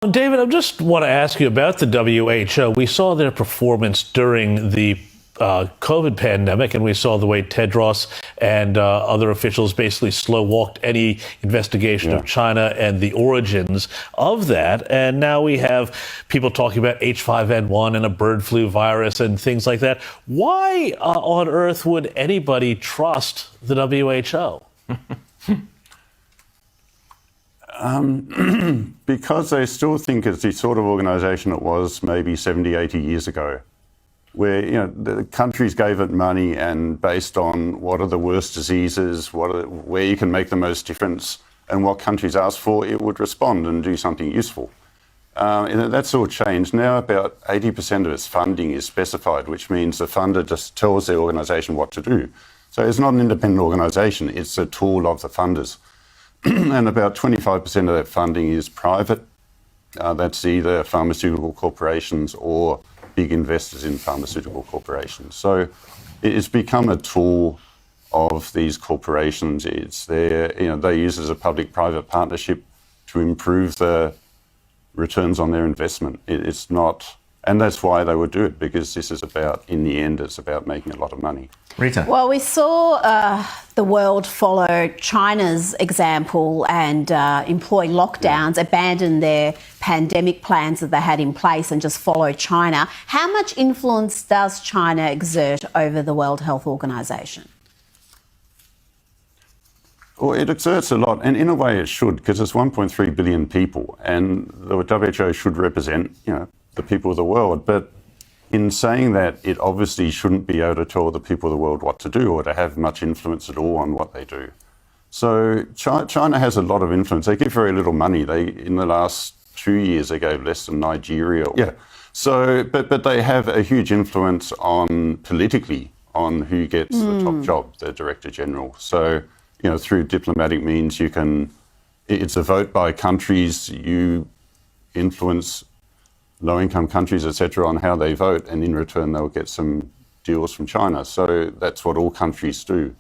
David, I just want to ask you about the WHO. We saw their performance during the COVID pandemic, and we saw the way Tedros and other officials basically slow-walked any investigation of China and the origins of that. And now we have people talking about H5N1 and a bird flu virus and things like that. Why on earth would anybody trust the WHO? Because they still think it's the sort of organisation it was maybe 70, 80 years ago, where the countries gave it money and based on what are the worst diseases, where you can make the most difference, and what countries asked for, it would respond and do something useful. And that's all changed. Now about 80% of its funding is specified, which means the funder just tells the organisation what to do. So it's not an independent organisation, it's a tool of the funders. And about 25% of that funding is private. That's either pharmaceutical corporations or big investors in pharmaceutical corporations. So it's become a tool of these corporations. It's there, they use it as a public-private partnership to improve the returns on their investment. It's not, and that's why they would do it, because this is about, in the end, it's about making a lot of money. Rita. Well, we saw the world follow China's example and employ lockdowns, abandon their pandemic plans that they had in place and just follow China. How much influence does China exert over the World Health Organization? Well, it exerts a lot, and in a way it should, because it's 1.3 billion people, and the WHO should represent, the people of the world. But in saying that, it obviously shouldn't be able to tell the people of the world what to do or to have much influence at all on what they do. So China has a lot of influence. They give very little money. In the last 2 years, they gave less than Nigeria. So, but they have a huge influence politically on who gets the top job, the Director General. So, through diplomatic means, it's a vote by countries. You influence low-income countries, etc., on how they vote, and in return they'll get some deals from China. So that's what all countries do.